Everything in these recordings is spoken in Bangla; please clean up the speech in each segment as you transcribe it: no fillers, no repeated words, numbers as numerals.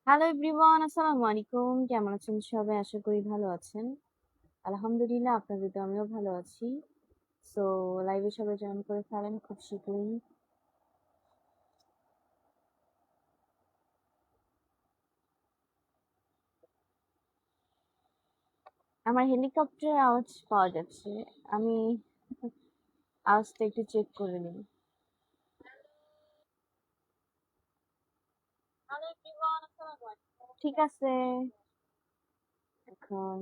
হ্যালো এভরিওয়ান, আসসালামু আলাইকুম। কেমন আছেন সবাই? আশা করি ভালো আছেন। আলহামদুলিল্লাহ, আপনাদের তো আমিও ভালো আছি। সো লাইভে সবাই জয়েন করে ফেলেন খুব শীঘ্রই। আমার হেলিকপ্টারের আওয়াজ পাওয়া যাচ্ছে। আমি আওয়াজটা একটু চেক করে নিই। ঠিক আছে। এখন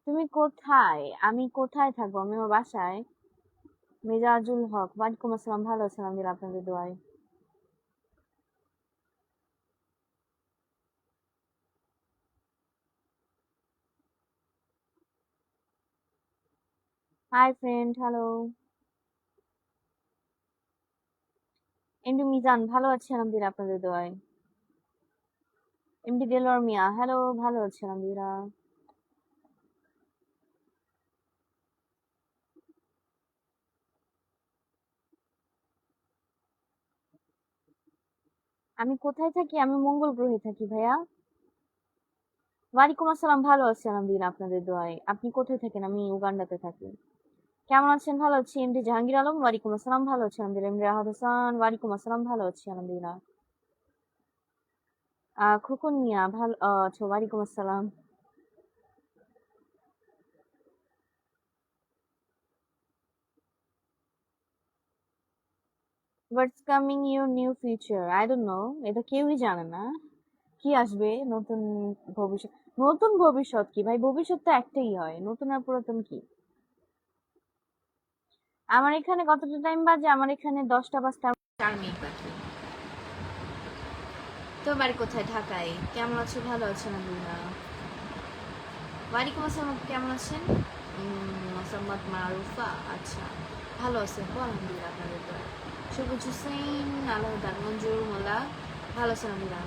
তুমি কোথায়? আমি কোথায় থাকবো? আমি আমার বাসায়। মেজাজুল হক, ওয়ালাইকুম আসসালাম। ভালো আছেন? আলহামদুলিল্লাহ, আপনাদের দোয়ায়। Hi friend, hello. MD Mizan, ভালো আছি আলহামদুলিল্লাহ, আপনাদের দোয়ায়। এমডি দেলোয়ার মিয়া, হ্যালো, ভালো আছি আলহামদুলিল্লাহ। আমি কোথায় থাকি? আমি মঙ্গল গ্রহে থাকি ভাইয়া। ওয়ালাইকুম আসসালাম, ভালো আছি আলহামদুলিল্লাহ, আপনাদের দোয়ায়। আপনি কোথায় থাকেন? আমি উগান্ডাতে থাকি। কেমন আছেন? ভালো আছি। এমডি জাহাঙ্গীর আলম, ওয়ালাইকুম আসসালাম, ভালো আছি আলহামদুলিল্লাহ। এমডি রাহাত হাসান, ওয়ালাইকুম আসসালাম, ভালো আছি আলহামদুলিল্লাহ। খোকন মিয়া, ভালো আচ্ছা, ওয়ালাইকুম আসসালাম। What's coming your new future? I don't know, এটা কেউই জানে না কি আসবে নতুন ভবিষ্যৎ। নতুন ভবিষ্যৎ কি ভাই? ভবিষ্যৎ তো একটাই হয়, নতুন আর পুরাতন কি? আমার এখানে কতটা টাইম বাজে? আমার এখানে 10টা 5টা 4 মিনিট বাকি। তো বাড়ি কোথায়? ঢাকায়। কেমন আছো? ভালো আছো? আলহামদুলিল্লাহ। ওয়ালাইকুম আসসালাম, আপু কেমন আছেন? মোসাম্মদ মারুফা, আচ্ছা। ভালো আছেন তো? আলহামদুলিল্লাহ, আপনাদের তো। সবুজ হুসেন, আলাউদ্দান, মঞ্জুর মোল্লা, ভালো আছেন? আলহামদুলিল্লাহ।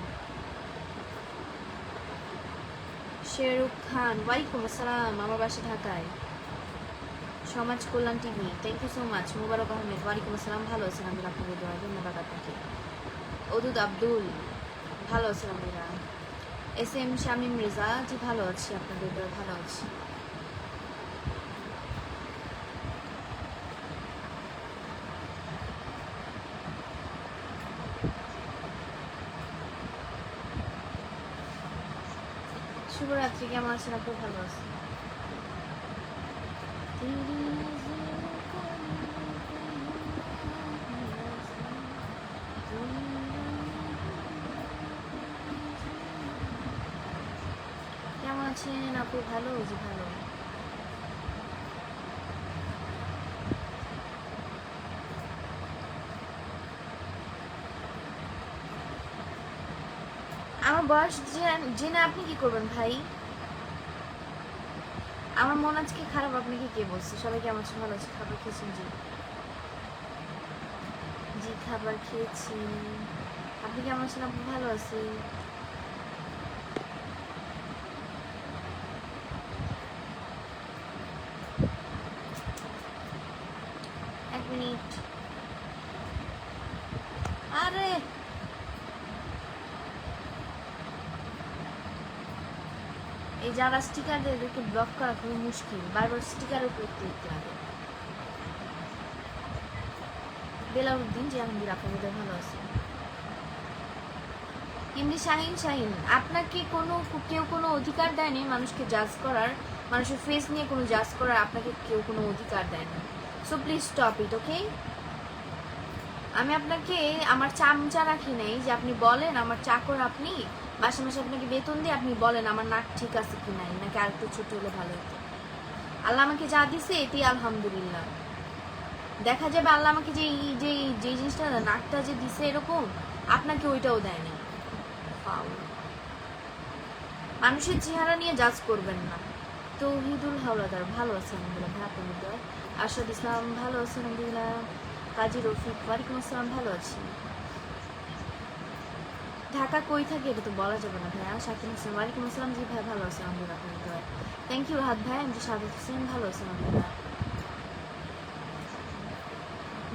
শেরুখ খান, ওয়ালাইকুম আসসালাম, আমার বাসা ঢাকায়। Samaj Kalyan TV, thank you so much. Mubarak Ahmed, ওয়ালাইকুম আসসালাম, ভালো আছেন? আলহামদুলিল্লাহ, আপনাদের দোয়া, ধন্যবাদ আপনাকে। অদুদ আব্দুল, ভালো আছেন? আলহামদুলিল্লাহ। এস এম শামীম রেজা, জি ভালো আছি, আপনাদের দোয়া, ভালো আছি। শুভরাত্রি, কেমন আছেন? আপনি ভালো আছেন? কেমন আছেন আপু? ভালো, জি ভালো। আমার বয়স জেনে আপনি কি করবেন ভাই? আমার মন আজকে খারাপ, আপনাকে কে বলছে? সবাই কেমন আছে? ভালো আছে? খাবার খেয়েছেন? জি জি, খাবার খেয়েছি। আপনি কেমন আছেন? আপনি? ভালো আছি। এক মিনিট। আরে এই যারা স্টিকার দেয় এদেরকে ব্লক করা খুবই মুশকিল, বারবার স্টিকারের উপর ক্লিক লাগে। বেলাউদ্দিন, জি আলহামদুলিল্লাহ, আপনাদের ভালো আছে। এমনি শাহিন, আপনাকে কেউ কোনো অধিকার দেয়নি মানুষকে জাজ করার, মানুষের ফেস নিয়ে কোনো জাজ করার আপনাকে কেউ কোনো অধিকার দেয়নি। সো প্লিজ স্টপ ইট, ওকে? আমি আপনাকে আমার চামচা রাখি নাই যে আপনি বলেন আমার চাকর, আপনি মাসে মাসে আপনাকে বেতন দিয়ে আপনি বলেন আমার নাক ঠিক আছে কি নাই, নাকি আরেকটু ছোট হলে ভালো হতো। আল্লাহ আমাকে যা দিছে এটি আলহামদুলিল্লাহ। দেখা যাবে আল্লাহ আমাকে যে যে যে জিনিসটা, নাকটা যে দিছে এরকম, আপনাকে ওইটাও দেয়নি। মানুষের চেহারা নিয়ে জাজ করবেন না। তৌহিদুল হাওলাদার, ভালো আছেন? আলহামদুলিল্লাহ, ভালো। আরশাদ ইসলাম, ভালো আছেন? আলহামদুলিল্লাহ। কাজী রফিক, ওয়ালাইকুম আসসালাম, ভালো আছি। ঢাকা কই থাকে এটা তো বলা যাবে না ভাইয়া। শাকিল হোসেন, ওয়ালাইকুম আসসালাম, জি ভাই ভালো আছেন? আলহামদুলিল্লাহ, আপনাদের থ্যাংক ইউ রাহাত ভাই। আমি সাদত হোসেন, ভালো আছেন? আলহামদুলিল্লাহ।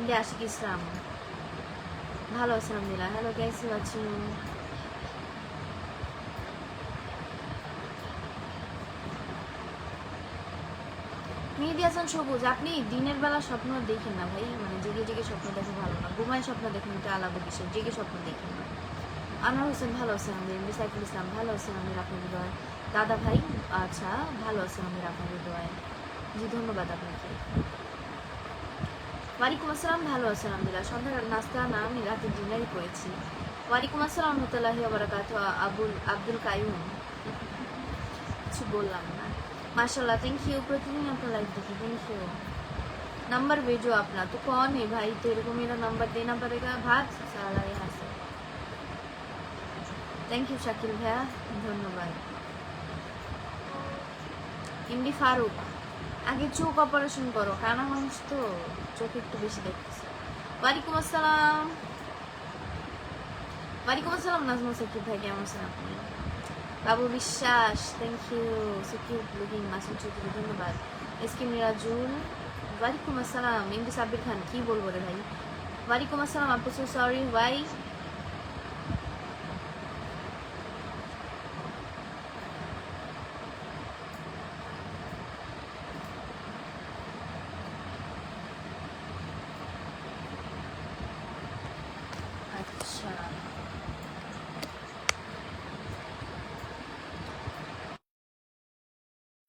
মেহেদি আশিক ইসলাম ভালো আছেন আলহামদুলিল্লাহ। হ্যালো कैसे আছো? মেহেদি হাসান সবুজ, আপনি দিনের বেলা স্বপ্ন দেখেন না ভাই, মানে জেগে জেগে স্বপ্ন দেখা ভালো না, ঘুমায় স্বপ্ন দেখেন, এটা আলাদা বিষয়, জেগে স্বপ্ন দেখেন না। আনোয়ার হোসেন ভালো আছেন আলহামদুলিল্লাহ। সাইফুল ইসলাম ভালো আছেন আলহামদুলিল্লাহ, আপনার হৃদয়। দাদা ভাই আচ্ছা ভালো আছেন আলহামদুলিল্লাহ, আপনার হৃদয়। জি ধন্যবাদ আপনাকে। ওয়ালাইকুম আসসালাম, ভালো আছেন আলহামদুলিল্লাহ। সন্ধ্যার নাস্তা না, আমি রাতে ডিনারই করেছি। ওয়ালাইকুম আসসালাম রহমতুল্লাহি ওয়া বারাকাতুহু। আব্দুল কাইয়ুম, কিছু বললাম না। माशाल्लाह, थैंक यू। प्रतिदिन आपका लाइक देखिए, थैंक यू। नंबर भेजो अपना। तो कौन है भाई, तेरे को मेरा नंबर देना पड़ेगा, भाग साला यहाँ से। थैंक यू শাকিল ভাইয়া, ধন্যবাদ। এমডি ফারুক, আগে চোখ অপারেশন করো, কানা মানুষ তো চোখ একটু বেশি দেখতেছে। ওয়ালাইকুম আসসালাম, ওয়ালাইকুম আসসালাম নাজমুল সাকিব ভাই, কেমন আছেন আপনি? Babu Biswas, thank you. So cute looking Masud Chowdhury, ধন্যবাদ। এসকে মিরাজুল, ওয়ালাইকুম আসসালাম। এমডি সাব্বির খান, কি বলবো রে ভাই। ওয়ালাইকুম আসসালাম আপু, সো সরি ভাই। আচ্ছা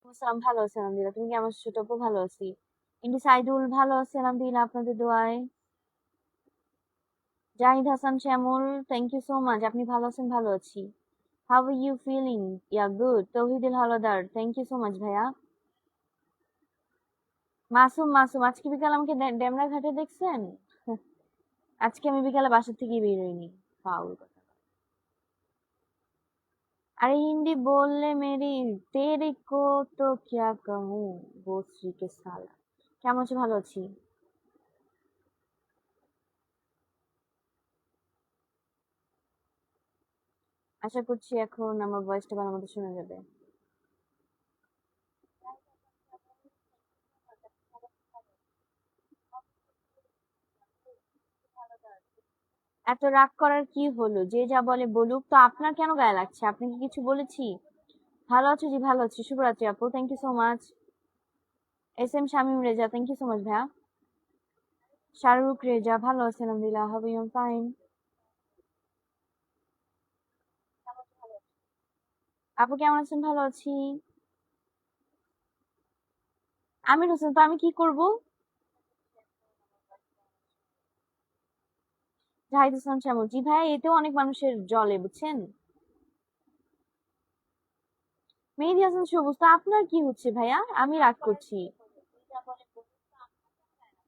আসসালাম, ভালো আছি আলহামদুলিল্লাহ, তুমি কেমন আছো? ছোট আপু ভালো আছি। এমডি সাইদুল ভালো আছি আলহামদুলিল্লাহ, আপনাদের দোয়ায়। Jahid Hasan Shyamal, thank you so much, আপনি ভালো আছেন? ভালো আছি। How are you feeling? Yeah good. Touhidul Howladar, thank you so much ভাইয়া। মাসুম, মাসুম আজকে বিকাল আমাকে ডেমরা ঘাটে দেখছেন? আজকে আমি বিকালে বাসা থেকে বেরোইনি। ফাউল কথা। अरे हिंदी बोलने मेरी, तेरे को तो क्या कहूँ, वो श्री के साला। কেমন আছো? ভালো আছি। আশা করছি এখন আমার ভয়েসটা ভালো মতো শোনা যাবে। এত রাগ করার কি হলো? যে যা বলে বলুক, তো আপনার কেন গায়ে লাগছে? আপনি কি কিছু বলেছি? ভালো আছো? জি ভালো আছি। শুভরাত্রি আপু, thank you so much. S M Shamim Reza, thank you so much ভাইয়া। শাহরুখ রেজা, ভালো আছেন আলহামদুলিল্লাহ, হাবি এম ফাইন। আপু কেমন আছেন? ভালো আছি। আমির হোসেন, তো আমি কি করব? জাহিদ হাসান শ্যামল, জি ভাই, এতেও অনেক মানুষের জলে, বুঝছেন। মেহেদী হাসান সবুজ, তো আপনার কি হচ্ছে ভাইয়া? আমি রাগ করছি?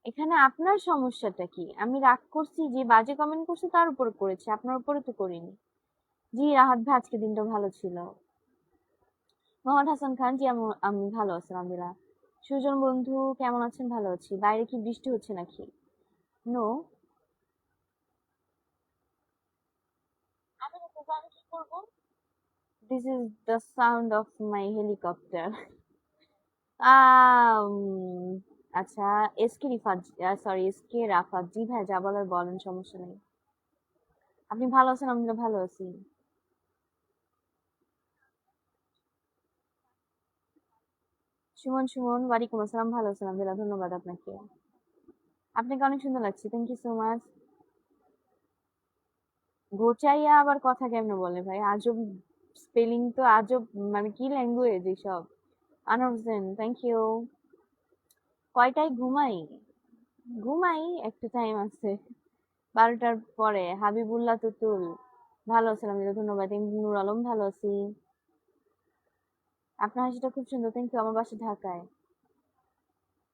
এখানে আপনার সমস্যাটা কি? আমি রাগ করছি? যে বাজে কমেন্ট করছে তার উপর করেছি, আপনার উপরে তো করিনি। জি রাহাত ভাই, আজকে দিনটা ভালো ছিল। মোহাম্মদ হাসান খান, জি আমি ভালো আছি আলহামদুলিল্লাহ। সুজন বন্ধু কেমন আছেন? ভালো আছি। বাইরে কি বৃষ্টি হচ্ছে নাকি? নো। আমি কি করব? This is the sound of my helicopter. Um, আচ্ছা। SK Rifat, sorry SK Rafat, জি ভাই যা বলার বলেন, সমস্যা নেই। আপনি ভালো আছেন? আলহামদুলিল্লাহ ভালো আছি। সুমন, সুমন ওয়ালাইকুম আসসালাম, ভালো আছেন আলহামদুলিল্লাহ, ধন্যবাদ আপনাকে। আপনাকে অনেক সুন্দর লাগছে, থ্যাংক ইউ সো মাচ। গোচাইয়া আবার কথা কেমনে বলে ভাই, আজব স্পেলিং তো, আজব, মানে কি ল্যাঙ্গুয়েজ এইসব। Anwar Hossain, thank you. কয়টায় ঘুমাই? ঘুমাই, একটু টাইম আছে, 12টার পরে। হাবিবুল্লাহ তুতুল, ভালো আছি আলহামদুলিল্লাহ, ধন্যবাদ। ইমনুর আলম, ভালো আছি। আপনার হাসিটা খুব সুন্দর, থ্যাংক ইউ। আমার বাসা ঢাকায়।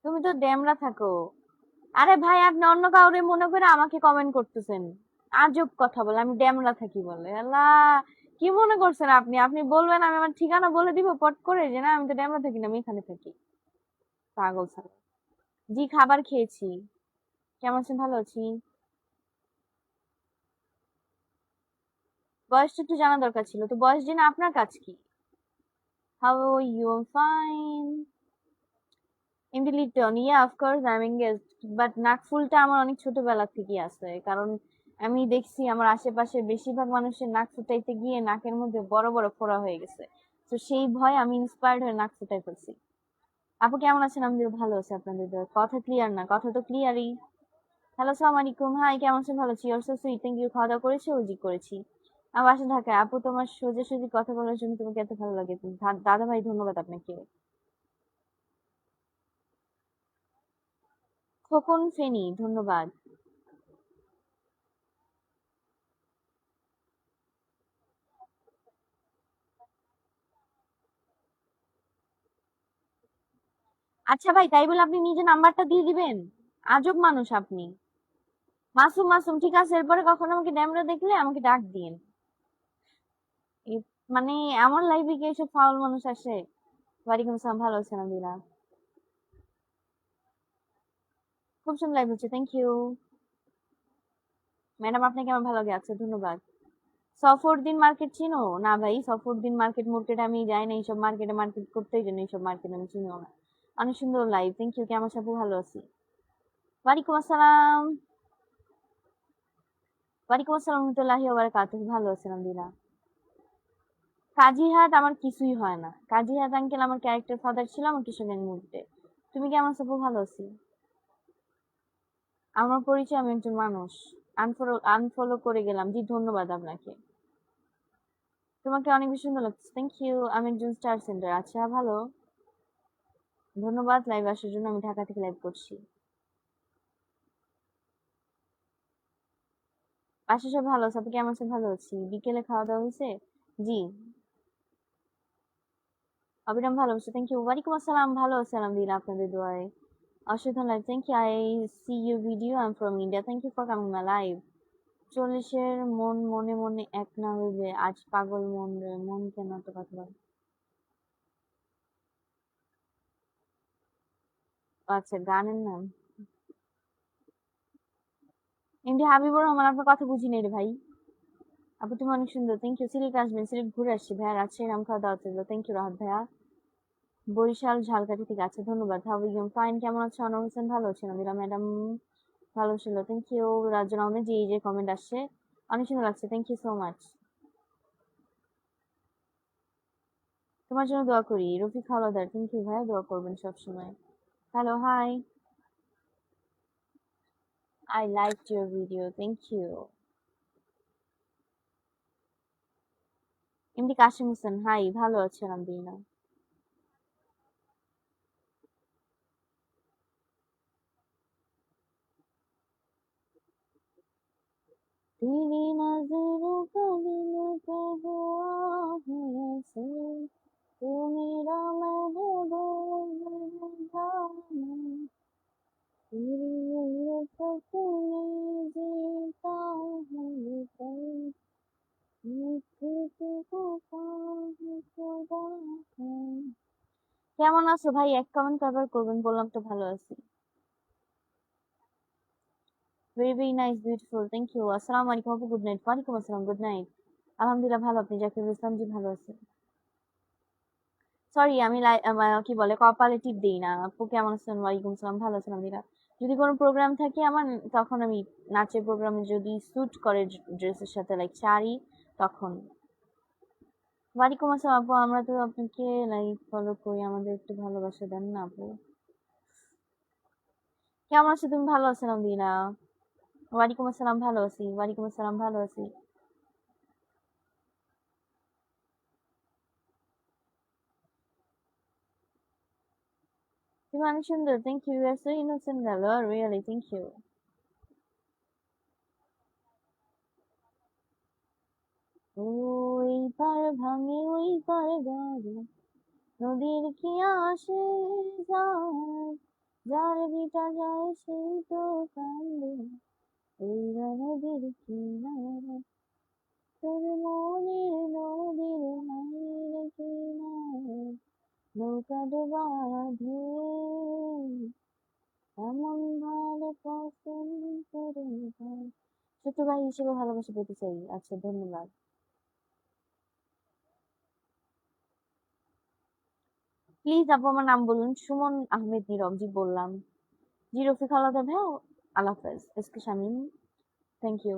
তুমি তো ড্যামরা থাকো। আরে ভাই, আপনি অন্য কাউরে মনে করে আমাকে কমেন্ট করতেছেন। আজব কথা বলে, আমি ড্যামরা থাকি বলে, আল্লাহ। কি মনে করছেন আপনি? আপনি বলবেন আমি আমার ঠিকানা বলে দিব পট করে, যে না আমি তো ড্যামরা থাকি না, আমি এখানে থাকি। পাগল ছাড়া। জি খাবার খেয়েছি। কেমন আছেন? ভালো আছি। বয়সটা একটু জানা দরকার ছিল, তো বয়স জেনে আপনার কাজ কি? How you? Fine. MD Liton, yeah of course I am engaged, but নাকফুলটা আমার অনেক ছোটবেলা থেকেই আছে, কারণ আমি দেখছি আমার আশেপাশে বেশিরভাগ মানুষের নাক ফুটাইতে গিয়ে নাকের মধ্যে বড় বড় ফোড়া হয়ে গেছে। তো সেই ভয় আমি ইন্সপায়ার্ড হয়ে নাক ফুটাই ফেলছি। আপু কেমন আছেন? আমি ভালো আছি, আপনাদের দোয়ায়। কথা ক্লিয়ার না? কথা তো ক্লিয়ারই। হ্যালো, সালাম আলাইকুম। হাই, কেমন আছেন? ভালো আছি। Your so sweet, thank you. খাওয়া দাওয়া করেছি? জি করেছি। আমার বাসা ঢাকায়। আপু, তোমার সোজাসুজি কথা বলার জন্য তোমাকে এত ভালো লাগে। দাদা ভাই, ধন্যবাদ আপনাকে। খোকন ফেনী, ধন্যবাদ। আচ্ছা ভাই, তাই বলে আপনি নিজে নাম্বারটা দিয়ে দিবেন? আজব মানুষ আপনি। মাসুম, মাসুম, ঠিক আছে, এরপরে কখনো আমাকে ড্যামরা দেখলে আমাকে ডাক দিন। মানে আমার লাইফে কি এসব ফাউল মানুষ আসে? ওয়ালাইকুম আসসালাম, ভালো আছেন? আলহামদুলিল্লাহ। খুব সুন্দর লাইভ হচ্ছে, থ্যাংক ইউ। ম্যাডাম, আপনাকে আমার ভালো লাগে, আচ্ছা ধন্যবাদ। সফরউদ্দিন মার্কেট চিনো? না ভাই, সফরউদ্দিন মার্কেট মার্কেট আমি যাই না, এইসব মার্কেটে মার্কেট করতেই জন্য এইসব মার্কেট আমি চিনিও না। অনেক সুন্দর লাইভ, থ্যাংক ইউ। কেমন সাথে ভালো আছি। ওয়ালাইকুম আসসালাম। ওয়ালাইকুম আসসালাম রহমতুল্লাহি ওয়া বারাকাতুহু, ভালো আছেন? আলহামদুলিল্লাহ। কাজীহাট আমার কিছুই হয় না। কাজীহাট আঙ্কেল আমার ক্যারেক্টার ফাদার ছিল আমার কিশোরগঞ্জ মুভিতে। তুমি কেমন আছো? আপু, ভালো আছি। আমার পরিচয়, আমি একজন মানুষ। আনফলো আনফলো করে গেলাম, জি ধন্যবাদ আপনাকে। তোমাকে অনেক বেশি সুন্দর লাগছে, থ্যাংক ইউ। আমি একজন স্টার সেন্টার, আচ্ছা ভালো। ধন্যবাদ লাইভ আসার জন্য, আমি ঢাকা থেকে লাইভ করছি। বাসা সব ভালো আছে? আপনি কেমন আছেন? ভালো আছি। বিকেলে খাওয়া দাওয়া হয়েছে? জি। অবিরাম ভালোবাসা, থ্যাংক ইউ। ওয়ালাইকুম আসসালাম, ভালো আছে আলহামদুলিল্লাহ, আপনাদের দোয়ায়। অসাধারণ live, thank you. I see your video, I am from India, thank you for coming my live. 40-এর মন মনে মনে এক না হইলে আজ পাগল মন রে, মন কেন এত কথা বলে? আচ্ছা, গানের নাম? এমডি হাবিবুর রহমান, আপনার কথা বুঝি নাই রে ভাই। আপু, তুমি অনেক সুন্দর, থ্যাংক ইউ। সিলেট আসবেন? সিলেট ঘুরে আসছি ভাইয়া, রাজশাহীর আম খাওয়া দাওয়া ছিল, থ্যাংক ইউ রাহাত ভাইয়া। বরিশাল ঝালকাঠি থেকে আছে, ধন্যবাদ। How you? ফাইন, কেমন আছো? অনর হোসেন, ভালো আছেন? আমিরা ম্যাডাম ভালো ছিল, থ্যাংক ইউ। রাজন আহমেদ, যে এই যে কমেন্ট আসছে, অনেক সুন্দর লাগছে, থ্যাংক ইউ সো মাচ। তোমার জন্য দোয়া করি। রফিক হাওলাদার, থ্যাংক ইউ ভাইয়া, দোয়া করবেন সবসময়। Hello, hi. I like your video, thank you. MD Kasim Hossain, hi, ভালো আছি আলহামদুলিল্লাহ। तेरी नजरों का दिल पे हुआ है असर, तू मेरा महबूब जाना, तेरी उल्फत में जीता हूँ ये पल, तुझको पाए खुदा है। কেমন আছো ভাই? এক কমেন্ট কভার করবেন, বললাম তো ভালো আছি। Very very nice, beautiful, thank you. আসসালামু আলাইকুম আপু, গুড নাইট। ওয়ালাইকুম আসসালাম, গুড নাইট। আলহামদুলিল্লাহ ভালো, আপনি? জাকিরুল ইসলাম, জি ভালো আছে। সরি, আমি কি বলে কপালে টিপ দিই না। আপু কেমন আছেন? ওয়ালাইকুম সালাম, ভালো আছেন আলহামদুলিল্লাহ। যদি কোনো প্রোগ্রাম থাকে আমার, তখন আমি নাচের প্রোগ্রামে যদি স্যুট করে ড্রেসের সাথে, লাইক শাড়ি, তখন। ওয়ালাইকুম আসসালাম আপু, আমরা তো আপনাকে লাইক ফলো করি, আমাদের একটু ভালোবাসা দেন না আপু। কেমন আছো তুমি? ভালো আছো? আলহামদুলিল্লাহ। ওয়ালাইকুম আসসালাম, ভালো আছি। ওয়ালাইকুম আসসালাম, ভালো আছি। তুমি অনেক সুন্দর, thank you. You are so innocent girl, really, thank you. ওই পার ভাঙে, ওই পার গাড়ি, নদীর কি আসে যায়, যার ভিটা যায় সেই তো কান্দে, ওই নদীর কিনারা, তোর মনের নদীর মায়ের কিনারে, নৌকা ডোবা ঢেউ, এমন ভালো পছন্দ করে যায়। ছোট ভাই হিসেবে ভালোবাসা পেতে চাই, আচ্ছা ধন্যবাদ। প্লিজ আপু আমার নাম বলুন। সুমন আহমেদ নীরব, জি বললাম। জি রফিক আলাদা ভাই, আল্লাহ হাফেজ। SK Shamim, thank you.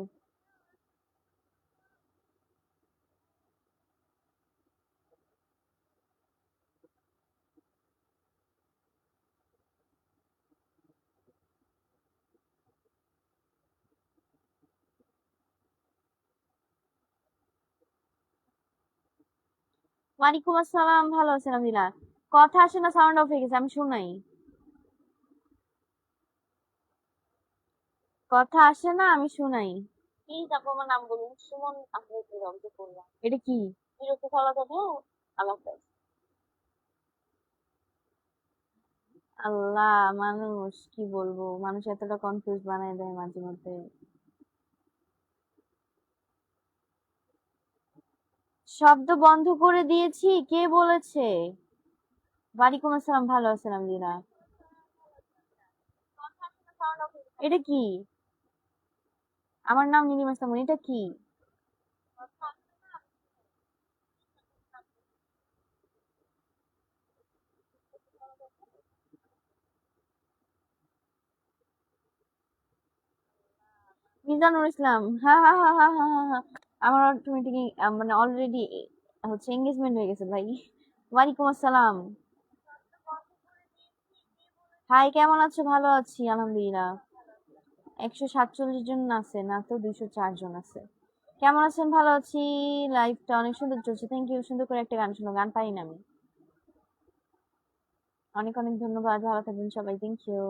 ওয়ালাইকুম আসসালাম, ভালো আছেন আমিলা? কথা আসে না, সাউন্ড অফ হয়ে গেছে, আমি শুনাই। কথা আসে না, আমি শুনাই। প্লিজ আপু আমার নাম বলুন। সুমন আহমেদ নীরব, জি বললাম। এটা কি? জি রফিক আলাদা ভাই, আল্লাহ হাফেজ। আল্লাহ, মানুষ কি বলবো, মানুষ এতটা কনফিউজ বানায় দেয় মাঝে মধ্যে। শব্দ বন্ধ করে দিয়েছি, কে বলেছে? ওয়ালাইকুম আসসালাম, ভালো আছেন আলহামদুলিল্লাহ। এটা কি? আমার নাম নীলিমা ইসলাম, এটা কি? মিজানুর ইসলাম, হা হা হা হা হা হা হা। আমার অটোমেটিক মানে অলরেডি হচ্ছে এঙ্গেজমেন্ট হয়ে গেছে ভাই। ওয়ালাইকুম আসসালাম। হাই, কেমন আছো? ভালো আছি আলহামদুলিল্লাহ। 147 জন আছে না তো, 204 জন আছে। কেমন আছেন? ভালো আছি। লাইফটা অনেক সুন্দর চলছে, থ্যাংক ইউ। সুন্দর করে একটা গান শোনো, গান পারি না আমি। অনেক অনেক ধন্যবাদ, ভালো থাকবেন সবাই, থ্যাংক ইউ।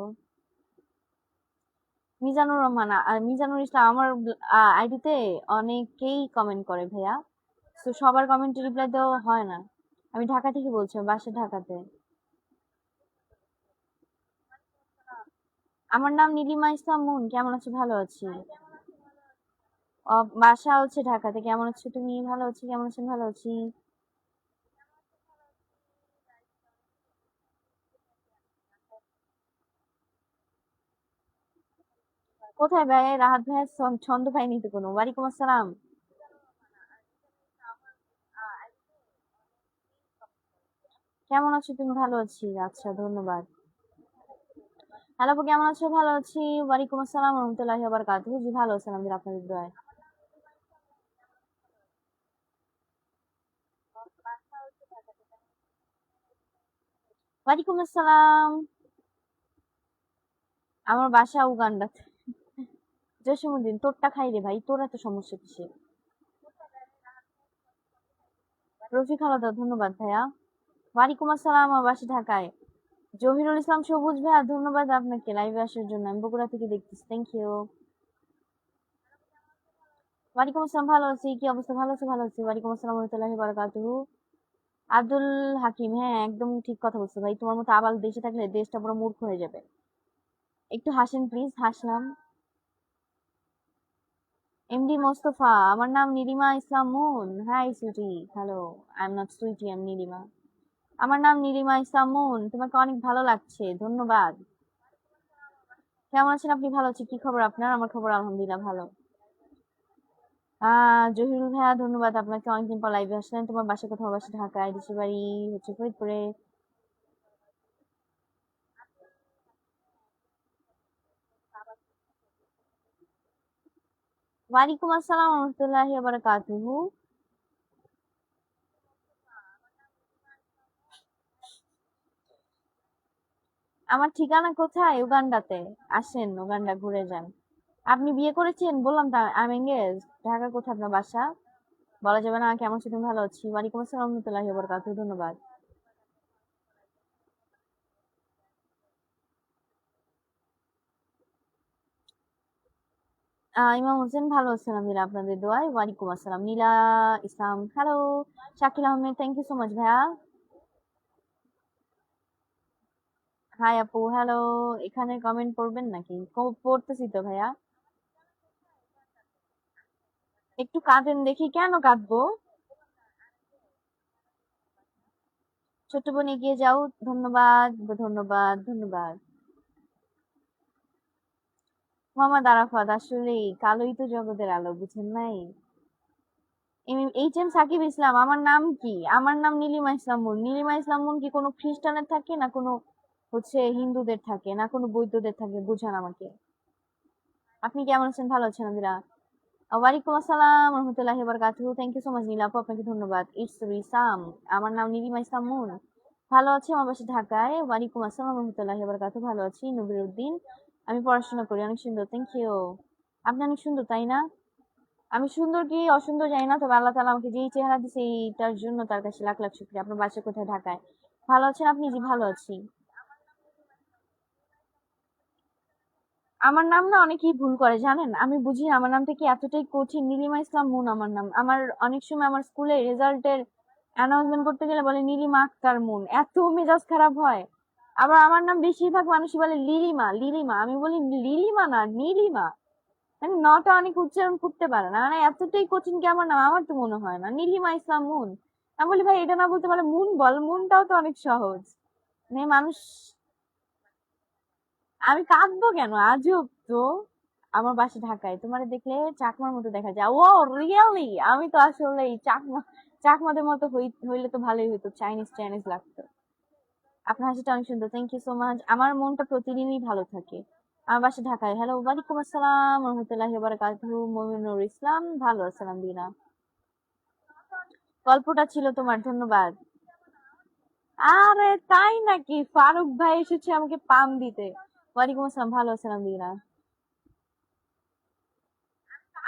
মিজানুর রহমান, মিজানুর ইসলাম, আমার আইডিতে অনেকেই কমেন্ট করে ভাইয়া, তো সবার কমেন্টে রিপ্লাই দেওয়া হয় না। আমি ঢাকা থেকে বলছি, আমার বাসা ঢাকাতে। আমার নাম নীলিমা ইসলাম মুন, কেমন আছো? ভালো আছি। বাসা হচ্ছে ঢাকাতে। কেমন আছো তুমি? ভালো আছি। কেমন আছেন? ভালো আছি। কোথায় ভাই? রাহাত ভাই ছন্দ পাইনি তো কোনো। ওয়ালাইকুম আসসালাম। কেমন আছো তুমি? ভালো আছি, আচ্ছা ধন্যবাদ। হ্যালো আপু, কেমন আছো? ভালো আছি। ওয়ালাইকুম আসসালাম রহমতুল্লাহি ওয়া বারাকাতুহু, জি ভালো আছেন আমাদের আপনাদের দোয়ায়। ওয়ালাইকুম আসসালাম। আমার বাসা উগান্ডাতে। জসীমউদ্দিন, তোরটা খাই রে ভাই, তোর এত সমস্যা কিসে? রফিক আলাদা, ধন্যবাদ ভাইয়া। ওয়ালাইকুম আসসালাম, আমার বাসা ঢাকায়। জহিরুল ইসলাম সবুজ ভাইয়া, ধন্যবাদ আপনাকে লাইভে আসার জন্য, আমি বগুড়া থেকে দেখতেছি, থ্যাংক ইউ। ওয়ালাইকুম আসসালাম, ভালো আছি। কি অবস্থা? ভালো আছি, ভালো আছি। ওয়ালাইকুম আসসালাম রহমতুল্লাহি বারাকাতুহু। আব্দুল হাকিম, হ্যাঁ একদম ঠিক কথা বলছো ভাই, তোমার মতো আবাল দেশে থাকলে দেশটা পুরো মূর্খ হয়ে যাবে। একটু হাসেন প্লিজ। হাসলাম। এমডি মোস্তফা, আমার নাম Nilima Islam Moon. Hi sweetie, hello. I am not sweetie, I am Nilima. আমার নাম নীলিমা ইসলাম মুন, তোমাকে অনেক ভালো লাগছে, ধন্যবাদ। কেমন আছেন আপনি? ভালো আছি। কি খবর আপনার? আমার খবর আলহামদুলিল্লাহ ভালো। জহিরুল ভাইয়া, ধন্যবাদ আপনাকে, অনেকদিন পর লাইভে আসলেন। তোমার বাসা কোথাও? বাসা ঢাকায়, দেশের বাড়ি হচ্ছে ফরিদপুরে। ওয়ালাইকুম আসসালাম রহমতুল্লাহি ওয়া বারাকাতুহু। আমার ঠিকানা কোথায়? উগান্ডাতে। আসেন উগান্ডা ঘুরে যান। আপনি বিয়ে করেছেন? বললাম তো আমি এঙ্গেজ। ঢাকা কোথায় আপনার বাসা? বলা যাবে না? কেমন আছো তুমি? ভালো আছি। ওয়ালাইকুম আসসালাম রহমতুল্লাহি ওয়া বারাকাতুহু, ধন্যবাদ। ইমাম হোসেন, ভালো আছেন আলহামদুলিল্লাহ আপনাদের দোয়ায়। ওয়ালাইকুম আসসালাম। Nila Islam, hello. Shakil Ahmed, thank you so much ভাইয়া। হাই আপু, হ্যালো। এখানে কমেন্ট করবেন নাকি? পড়তেছি তো ভাইয়া। একটু কাঁদেন দেখি, কেন কাঁদবো? ছোট্ট বোন এগিয়ে যাও, ধন্যবাদ। ধন্যবাদ, ধন্যবাদ। মোহাম্মদ আরাফাত, আসলে কালোই তো জগতের আলো, বুঝেন নাই? এইচ এম সাকিব ইসলাম। আমার নাম কি? আমার নাম নীলিমা ইসলাম মুন। নীলিমা ইসলাম মুন কি কোনো খ্রিস্টানের থাকে, না কোনো হচ্ছে হিন্দুদের থাকে, না কোনো বৌদ্ধদের থাকে? বুঝান আমাকে। আপনি কেমন আছেন? ভালো আছেন আলহামদুলিল্লাহ। ওয়ালাইকুম আসসালাম রহমতুল্লাহি বারাকাতুহু। থ্যাংক ইউ সো মাচ নীলা আপু, আপনাকে ধন্যবাদ। ইটস রিসাম। আমার নাম নীলিমা ইসলাম মুন। ভালো আছি, আমার বাসা ঢাকায়। ওয়ালাইকুম আসসালাম রহমতুল্লাহি বারাকাতুহু। ভালো আছি। নবির উদ্দিন। আমি পড়াশোনা করি। অনেক সুন্দর, থ্যাংক ইউ। আপনি অনেক সুন্দর, তাই না? আমি সুন্দর কি অসুন্দর জানি না, তবে আল্লাহ তাআলা আমাকে যেই চেহারা দিছে এইটার জন্য তার কাছে লাখ লাখ শুকরিয়া। আপনার বাসা কোথায়? ঢাকায়। ভালো আছেন আপনি? জি ভালো আছি। আমার নাম না অনেকেই ভুল করে জানেন, আমি বুঝি না আমার নামটা কি এতটাই কঠিন। নীলিমা ইসলাম মুন আমার নাম। আমার অনেক সময় আমার স্কুলে রেজাল্টের অ্যানাউন্সমেন্ট করতে গেলে বলে নীলিমা আক্তার মুন, এত মেজাজ খারাপ হয়। আবার আমার নাম বেশিরভাগ মানুষই বলে লিলিমা লিলিমা, আমি বলি লিলিমা না নীলিমা। মানে নটা অনেক উচ্চারণ করতে পারে না, মানে এতটাই কঠিন কি আমার নাম? আমার তো মনে হয় না। নীলিমা ইসলাম মুন। আমি বলি ভাই এটা না বলতে পারলে মুন বল, মুনটাও তো অনেক সহজ। মানে মানুষ, আমি কাঁদবো কেন? আজব তো। আমার বাসা ঢাকায়, তোমার দেখলে চাকমার মতো দেখা যায়। ও রিয়েলি? আমি তো আসলে চাকমা, চাকমাদের মতো হইলে তো ভালোই হইতো, চাইনিজ চাইনিজ লাগতো। আপনার হাসিটা অনেক সুন্দর, থ্যাংক ইউ সো মাচ। আমার মনটা প্রতিদিনই ভালো থাকে। আমার বাসা ঢাকায়। হ্যালো, ওয়ালাইকুম আসসালাম রহমতুল্লাহি বারাকাতুহু। মমিনুর ইসলাম। ভালো আসসালাম দিনা। গল্পটা ছিল তোমার, ধন্যবাদ। আরে তাই নাকি? ফারুক ভাই এসেছে আমাকে পাম দিতে। ওয়ালাইকুম আসসালাম, ভালো আসসালাম দিনা।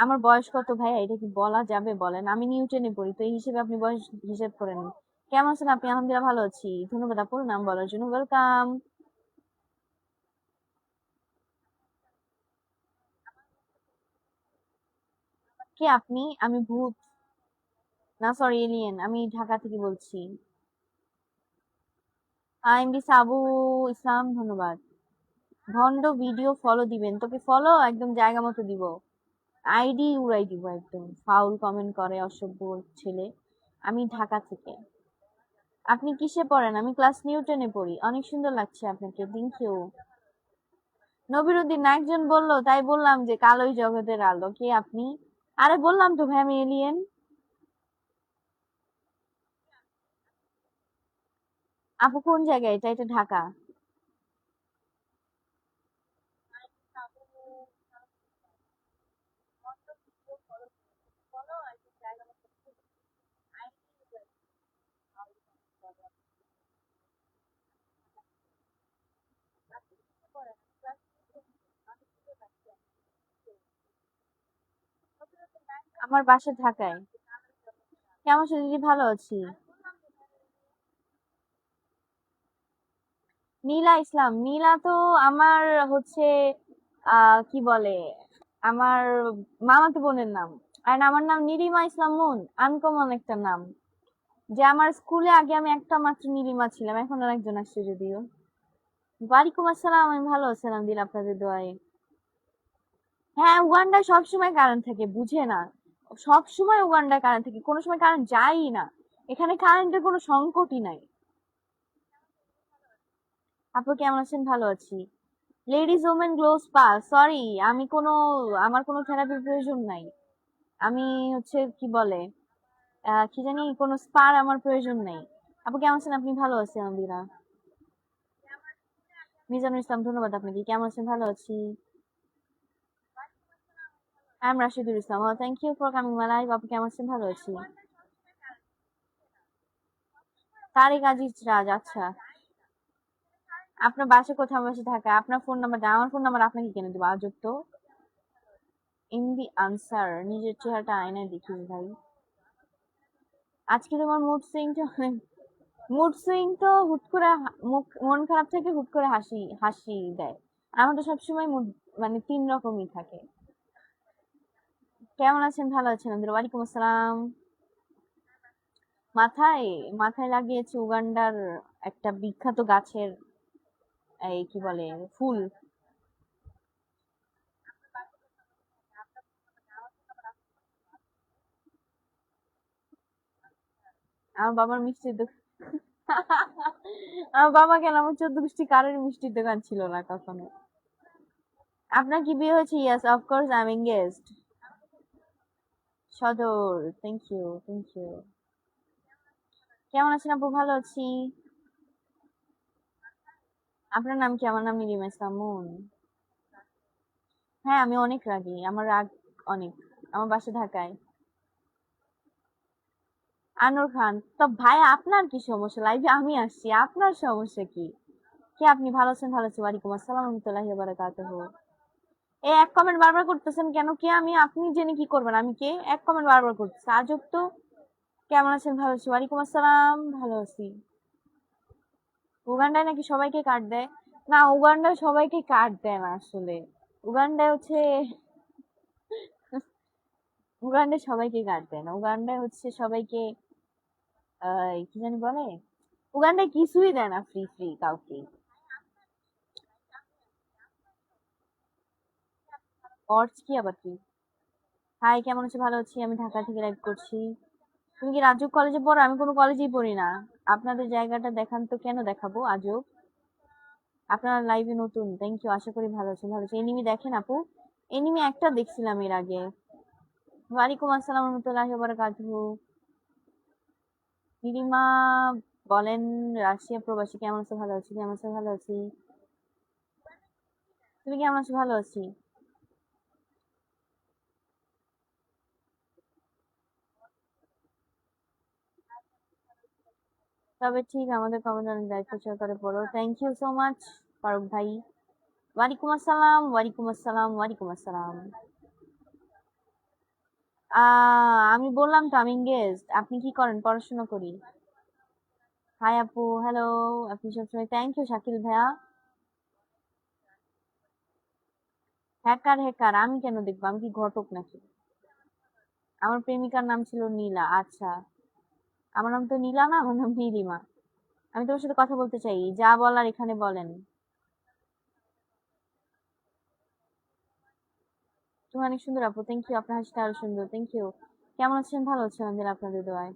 আমার বয়স কত ভাইয়া, এটা কি বলা যাবে বলেন? আমি নিউটনে পড়ি, তো এই হিসেবে আপনি বয়স হিসেব করে নিন। কেমন আছেন আপনি? আলহামদুলিল্লাহ ভালো আছি, ধন্যবাদ আপুর নাম বলার জন্য। ওয়েলকাম। কে আপনি? আমি ভূত। না সরি, এলিয়েন। আমি ঢাকা থেকে বলছি। এমডি সাবু ইসলাম, ধন্যবাদ। ভন্ড ভিডিও ফলো দিবেন? তোকে ফলো একদম জায়গা মতো দিব, আইডি উড়াই দিব একদম। ফাউল কমেন্ট করে অসভ্য ছেলে। আমি ঢাকা থেকে। আপনি কিসে পড়েন? আমি ক্লাস নিউটনে পড়ি। অনেক সুন্দর লাগছে আপনাকে, থ্যাংক ইউ। নবিরুদ্দিন একজন বললো, তাই বললাম যে কালোই জগতের আলো। কে আপনি? আরে বললাম তো ভাই, আমি এলিয়েন। আপু কোন জায়গায়? এটা এটা ঢাকা। আমার বাসা ঢাকায়। কেমন আছো দিদি? ভালো আছি। নীলা ইসলাম। নীলা তো আমার হচ্ছে কি বলে, আমার মামাতো বোনের নাম। আর আমার নাম নীলিমা ইসলাম মুন, আনকমন একটা নাম। যে আমার স্কুলে আগে আমি একটা মাত্র নীলিমা ছিলাম, এখন আর একজন আসছে যদিও। ওয়ালাইকুম আসসালাম, আমি ভালো আছিলাম দিল আপনাদের দোয়ায়। হ্যাঁ, উগান্ডায় সবসময় কারেন্ট থাকে, বুঝে না। সব সময় উগান্ডায় কারেন্ট থাকে, কোনো সময় কারেন্ট যায়ই না। এখানে কারেন্টের কোনো সংকটই নাই। আপু কেমন আছেন? ভালো আছি। Ladies women glow spa, sorry আমি কোনো, আমার কোনো থেরাপির প্রয়োজন নাই। আমি হচ্ছে কি বলে, কি জানি কোনো স্পার আমার প্রয়োজন নেই। আপু কেমন আছেন? আপনি? ভালো আছি আলহামদুলিল্লাহ। মিজানুল ইসলাম, ধন্যবাদ আপনাকে। কেমন আছেন? ভালো আছি। I am Rashidul Islam. Thank you for coming my live. আপু কেমন আছেন? ভালো আছি। তারিক আজিজ রাজ, আচ্ছা। আপনার বাসা কোথায়? আমার বাসা ঢাকা। আপনার ফোন নাম্বার দেন। আমার ফোন নাম্বার আপনাকে কেন দেবো? আজব তো। ইন দি আনসার, নিজের চেহারাটা আয়নায় দেখিস ভাই। আজকে তোমার মুড সুইংটা, মুড সুইং তো হুট করে মন খারাপ থেকে হুট করে হাসি হাসি দেয়। আমার তো সবসময় মুড মানে তিন রকমই থাকে। কেমন আছেন? ভালো আছেন আমাদের? ওয়ালাইকুম আসসালাম। মাথায়, মাথায় লাগিয়েছে উগান্ডার একটা বিখ্যাত গাছের এই কি বলে ফুল। আমার বাবার মিষ্টির দোকান। আমার বাবা কেন, আমার 14 গোষ্ঠী কারোর মিষ্টির দোকান ছিল না কখনো। আপনার কি বিয়ে হয়েছে? Yes of course I am engaged. সদর, থ্যাংক ইউ, থ্যাংক ইউ। কেমন আছেন আপু? ভালো আছি। আপনার নাম কি? আমার নাম নীলিমা ইসলাম মুন। হ্যাঁ, আমি অনেক রাগী, আমার রাগ অনেক। আমার বাসা ঢাকায়। আনোর খান। তো ভাই আপনার কি সমস্যা? লাইভে আমি আসছি, আপনার সমস্যা কি? কি আপনি ভালো আছেন? ভালো আছি, ওয়ালাইকুম আসসালাম রহমতুল্লাহি ওয়া বারাকাতুহু। এই এক কমেন্ট বারবার করতেছেন কেন? কি আমি? আপনি জেনে কি করবেন? আমি কে? এক কমেন্ট বারবার করতেছে, আজব তো। কেমন আছেন? ভালো আছি, ওয়ালাইকুম আসসালাম, ভালো আছি। উগান্ডায় নাকি সবাইকে কার্ড দেয়? না, উগান্ডায় সবাইকে কার্ড দেয় না আসলে। উগান্ডায় হচ্ছে উগান্ডায় সবাইকে কার্ড দেয় না। উগান্ডায় হচ্ছে সবাইকে কি জানি বলে, উগান্ডায় কিছুই দেয় না ফ্রি ফ্রি কাউকে। অর্চ কি আবার কি? হাই, কেমন আছো? ভালো আছি, আমি ঢাকা থেকে লাইভ করছি। তুমি কি রাজুক কলেজে পড়ো? আমি কোনো কলেজেই পড়ি না। আপনাদের জায়গাটা দেখান তো। কেন দেখাবো আজব? আপনার লাইভে নতুন, থ্যাংক ইউ। আশা করি ভালো আছেন। ভালো আছি। এনিমি দেখেন আপু? এনিমি একটা দেখছিলাম এর আগে। ওয়ালাইকুম আসসালাম রহমতুল্লাহি ওয়া বারাকাতুহু। নীলিমা বলেন, রাশিয়া প্রবাসী। কেমন আছো? ভালো আছি। কেমন আছো? ভালো আছি। তুমি কেমন আছো? ভালো আছি। তবে ঠিক আমাদের কমেন্ট অনেক দায়িত্ব সহকারে পড়ো। Thank you so much Faruk ভাই। ওয়ালাইকুম আসসালাম, ওয়ালাইকুম আসসালাম, ওয়ালাইকুম আসসালাম। আমি বললাম তো আমি এঙ্গেজড। আপনি কি করেন? পড়াশোনা করি। হাই আপু, হ্যালো। আপনি সবসময়, থ্যাংক ইউ শাকিল ভাইয়া। হ্যাকার হ্যাকার আমি কেন দেখবো? আমি কি ঘটক নাকি? আমার প্রেমিকার নাম ছিল নীলা। আচ্ছা, আমার নাম তো নীলা না, আমার নাম নীলিমা। আমি তোমার সাথে কথা বলতে চাই, যা বলার এখানে বলেন। তুমি অনেক সুন্দর আপু, থ্যাংক ইউ। আপনার হাসিটা আরো সুন্দর, থ্যাংক ইউ। কেমন আছেন? ভালো আছেন আলহামদুলিল্লাহ, আপনাদের দোয়ায়।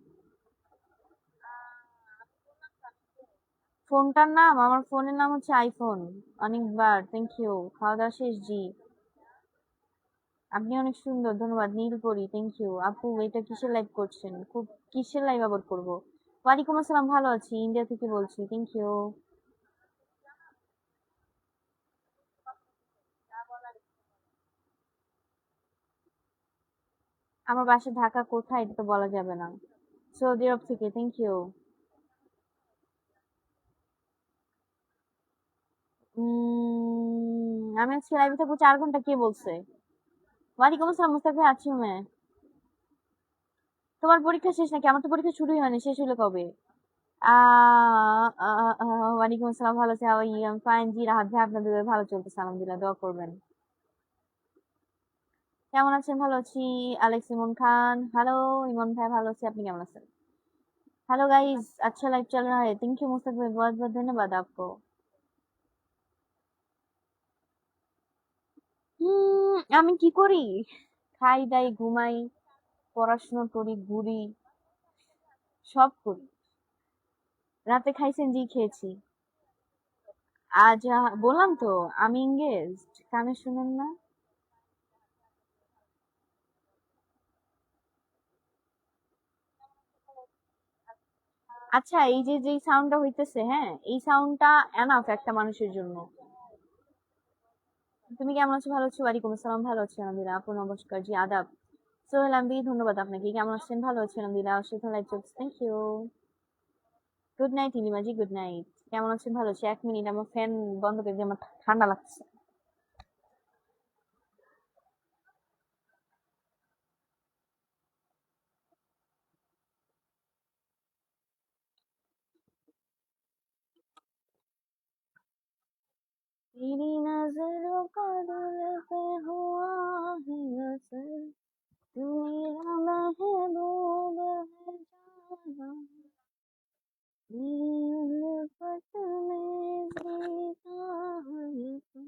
ফোনটার নাম, আমার ফোনের নাম হচ্ছে আইফোন। অনেকবার থ্যাংক ইউ। খাওয়া দাওয়া শেষ? জি। আপনি অনেক সুন্দর, ধন্যবাদ। Nilpori, thank you. আপু এটা কিসের লাইভ করছেন? খুব কিসের লাইভ আবার করবো? ওয়ালাইকুম আসসালাম, ভালো আছি, ইন্ডিয়া থেকে বলছি, থ্যাংক ইউ। আমার বাসা ঢাকা। কোথায় এটা তো বলা যাবে না। সৌদি আরব থেকে, থ্যাংক ইউ। আমি আজকে লাইভে থাকবো 4 ঘন্টা, কে বলছে? ওয়ালাইকুম আসসালাম মুস্তাফা আছি মে। তোমার পরীক্ষা শেষ নাকি? আমার তো পরীক্ষা শুরুই হয়নি, শেষ হলো কবে? ওয়ালাইকুম আসসালাম, ভালো আছি। How are you? I fine. জি রাহাত ভাই, আপনাদের ভালো চলতেছে আলহামদুলিল্লাহ, দোয়া করবেন। কেমন আছেন? ভালো আছি। আলেক্স ইমন খান, হ্যালো। ইমন ভাই ভালো আছি, আপনি কেমন আছেন? हेलो गाइस, अच्छा लाइव चल रहा है। थैंक यू मुस्तक भाई, बहुत बहुत धन्यवाद आपको। আমি কি করি? খাই দাই, ঘুমাই, পড়াশোনা করি, ঘুরি, সব করি। রাতে খাইছেন? জি খেয়েছি। আজ বললাম তো আমি এঙ্গেজড, কানে শুনেন না? আচ্ছা, এই যে যেই সাউন্ডটা হইতেছে, হ্যাঁ, এই সাউন্ডটা এনাফ একটা মানুষের জন্য। তুমি কেমন আছো? ভালো আছি, ওয়ালাইকুম আসসালাম, ভালো আছি আলহামদুলিল্লাহ। আপু নমস্কার, জি আদাব। সোহেল আম্বি, ধন্যবাদ আপনাকে। কেমন আছেন? ভালো আছি আলহামদুলিল্লাহ, অসাধারণ লাইভ চলছে, thank you. Good night Nilima ji, good night. কেমন আছেন? ভালো আছি। 1 মিনিট, আমার ফ্যান বন্ধ করে দিয়ে, আমার ঠান্ডা লাগছে। तेरी नजरों का दिल पे हुआ है असर, तू मेरा महबूब है जाना, मेरी उल्फत में जीता है तू।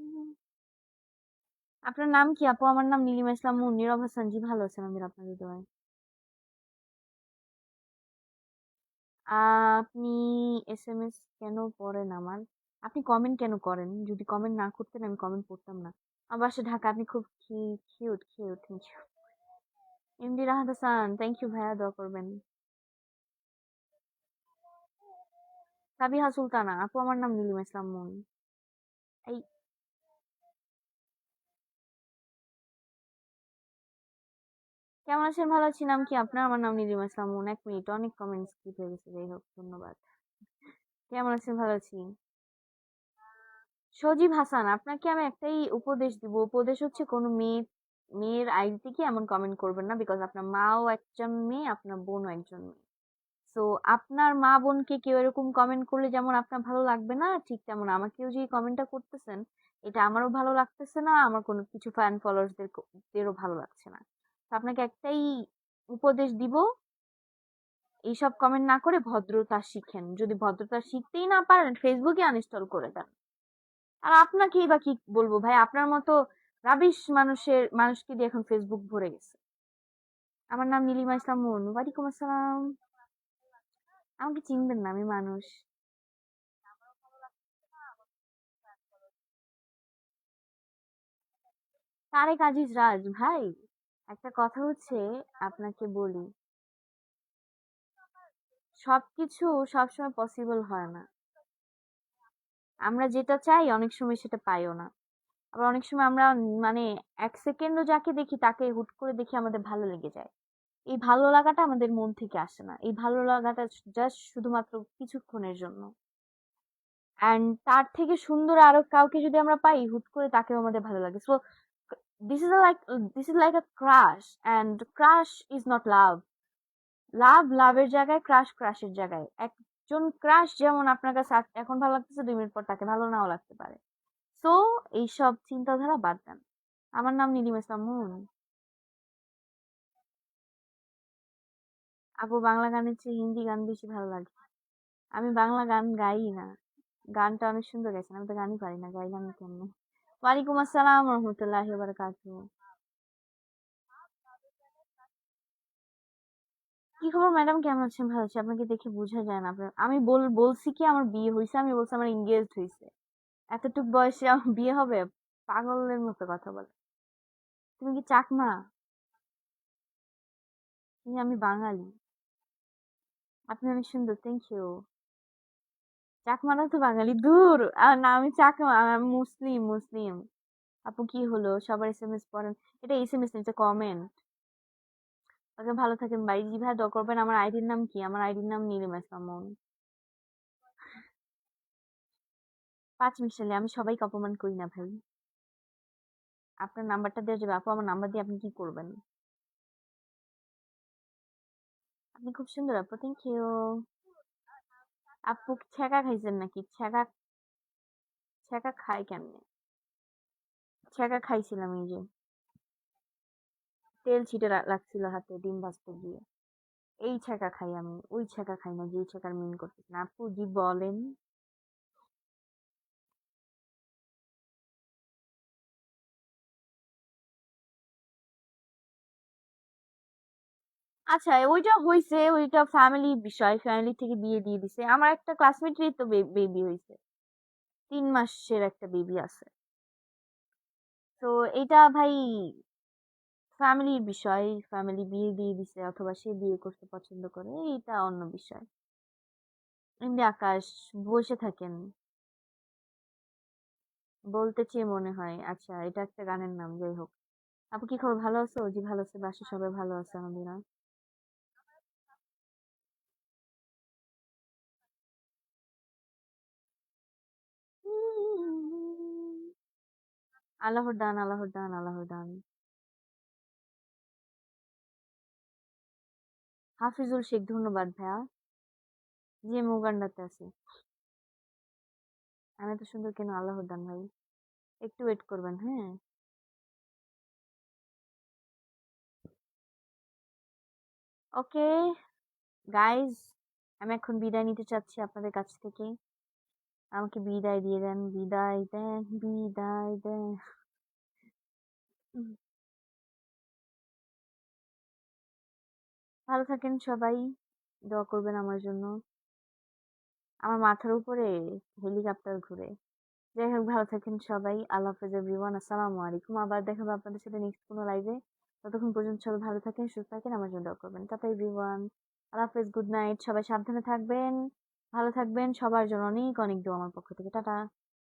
আপনার নাম কি আপু? আমার নাম নীলিমা ইসলাম মুন। নীরব হাসান, জি ভালো আছেন আমি আপনাদের দোয়ায়। আপনি এসএমএস কেন পড়েন আমার? আপনি কমেন্ট কেন করেন? যদি কমেন্ট না করতেন আমি কমেন্ট পড়তাম না। আমার বাসা ঢাকা। আপনি খুব cute cute. MD Rahat Hasan, thank you ভাইয়া, দোয়া করবেন। সাবিহা সুলতানা আপু, আমার নাম নীলিমা ইসলাম মুন। এই কেমন আছেন? ভালো আছি। নাম কি আপনার? আমার নাম নীলিমা ইসলাম মুন। 1 মিনিট, অনেক কমেন্টস স্কিপ হয়ে গেছে, যাই হোক ধন্যবাদ। কেমন আছেন? ভালো আছি। সজীব হাসান, আপনাকে আমি একটাই উপদেশ দিব। উপদেশ হচ্ছে কোনো মেয়ের আইডি থেকে এমন কমেন্ট করবেন না, বিকজ আপনার মাও একজন মেয়ে, আপনার বোনও একজন মেয়ে। তো আপনার মা বোনকে কেউ এরকম কমেন্ট করলে যেমন আপনার ভালো লাগবে না, ঠিক তেমন আমাকেও যে কমেন্টটা করতেছেন, এটা আমারও ভালো লাগতেছে না, আমার কোনো কিছু ফ্যান ফলোয়ার্সদেরও ভালো লাগছে না। তো আপনাকে একটাই উপদেশ দিব, এইসব কমেন্ট না করে ভদ্রতা শিখেন। যদি ভদ্রতা শিখতেই না পারেন, ফেসবুকে আনইনস্টল করে দেন। আর আপনাকেই বা কি বলবো ভাই, আপনার মতো রাবিশ মানুষকে দিয়ে এখন ফেসবুক ভরে গেছে। আমার নাম নীলিমা ইসলাম মুন। ওয়ালাইকুম আসসালাম। আমাকে চিনবেন না, আমি মানুষ। তারেক আজিজ রাজ ভাই, একটা কথা হচ্ছে, আপনাকে বলি, সবকিছু সবসময় পসিবল হয় না। আমরা যেটা চাই অনেক সময় সেটা পাইও না। আবার অনেক সময় আমরা মানে 1 সেকেন্ডও যাকে দেখি তাকে হুট করে দেখি আমাদের ভালো লেগে যায়। এই ভালো লাগাটা আমাদের মন থেকে আসে না, এই ভালো লাগাটা জাস্ট শুধুমাত্র কিছুক্ষণের জন্য। অ্যান্ড তার থেকে সুন্দর আরো কাউকে যদি আমরা পাই, হুট করে তাকেও আমাদের ভালো লাগে। So this is like a crush, and crush is not love. লাভের জায়গায়, ক্রাশের জায়গায়। একজন ক্রাশ যেমন আপনার কাছে এখন ভালো লাগতেছে, 2 মিনিট পর তাকে ভালো নাও লাগতে পারে। সো এইসব চিন্তাধারা বাদ দেন। আমার নাম নীলিমা ইসলাম মুন। আপু, বাংলা গানের চেয়ে হিন্দি গান বেশি ভালো লাগে। আমি বাংলা গান গাই না। গানটা অনেক সুন্দর গেছেন, আমি তো গানই পারি না, গাইলাম কেমনে? ওয়ালাইকুম আসসালাম রহমতুল্লাহি বারাকাতুহু। কি খবর ম্যাডাম, কেমন আছেন? ভালো আছি। আপনাকে দেখে বোঝা যায় না আপনার। আমি বলছি কি আমার বিয়ে হয়েছে? আমি বলছি আমার এঙ্গেজড হয়েছে। এতটুক বয়সে আমার বিয়ে হবে? পাগলের মতো কথা বলে। তুমি কি চাকমা? আমি বাঙালি। আপনি অনেক সুন্দর, থ্যাংক ইউ। চাকমারা তো বাঙালি, দূর। না, আমি চাকমা, আমি মুসলিম মুসলিম। আপু কি হলো, সবার এসএমএস পড়েন? এটা এসএমএস না, এটা কমেন্ট। ওকে, ভালো থাকেন ভাই। জি ভাই, দোয়া করবেন। আমার আইডির নাম কি? আমার আইডির নাম নীলিমা ইসলাম মুন। 5 মিশালি, আমি সবাইকে অপমান করি না ভাই। আপনার নাম্বারটা দেওয়া যাবে? আপু, আমার নাম্বার দিয়ে আপনি কি করবেন? আপনি খুব সুন্দর আপু, থ্যাংক ইউ। আপু, ছ্যাঁকা খাইছেন নাকি? ছ্যাঁকা? ছ্যাঁকা খাই কেমনে? ছ্যাঁকা খাইছিলাম, এই যে তেল ছিটে লাগছিল হাতে ডিম ভাজতে গিয়ে। এই ছ্যাঁকা খাই আমি, ওই ছ্যাঁকা খাই না, যে ছ্যাঁকার মিন করতেছেন আপু জি বলেন। আচ্ছা, ওইটা হইছে, ওইটা ফ্যামিলি বিষয়, ফ্যামিলি থেকে বিয়ে দিয়ে দিছে। আমার একটা ক্লাসমেটেরই তো বেবি হইছে, 3 মাসের একটা বেবি আছে। তো এটা ভাই ফ্যামিলির বিষয়, ফ্যামিলি বিয়ে দিয়ে দিছে অথবা সে বিয়ে করতে পছন্দ করে, এটা অন্য বিষয়। এমনি আকাশ, বসে থাকেন বলতে চেয়ে মনে হয়। আচ্ছা, এটা একটা গানের নাম, যাই হোক। আপু কি খবর, ভালো আছো? জি ভালো আছে, বাসায় সবাই ভালো আছে আলহামদুলিল্লাহ। আল্লাহর দান, আল্লাহর দান, আল্লাহর দান। হাফিজুল শেখ, ধন্যবাদ ভাইয়া। জি, আমি উগান্ডাতে আছি। আমি এত সুন্দর কেন? আল্লাহর দান ভাই। একটু ওয়েট করবেন, হ্যাঁ? ওকে গাইজ, আমি এখন বিদায় নিতে চাচ্ছি আপনাদের কাছ থেকে। আমাকে বিদায় দিয়ে দেন, বিদায় দেন, বিদায় দেন। উম, ভালো থাকেন সবাই, দোয়া করবেন আমার জন্য। আমার মাথার উপরে হেলিকপ্টার ঘুরে। যাই হোক, ভালো থাকেন সবাই। আল্লাহ হাফেজ এভরিওয়ান। আসসালামু আলাইকুম। আবার দেখা হবে আপনাদের সাথে নেক্সট কোনো লাইভে। ততক্ষণ পর্যন্ত সবাই ভালো থাকেন, সুস্থ থাকেন, আমার জন্য দোয়া করবেন। টাটা এভরিওয়ান, আল্লাহ হাফেজ, গুড নাইট, সবাই সাবধানে থাকবেন, ভালো থাকবেন, সবার জন্য অনেক অনেক দোয়া আমার পক্ষ থেকে। টাটা।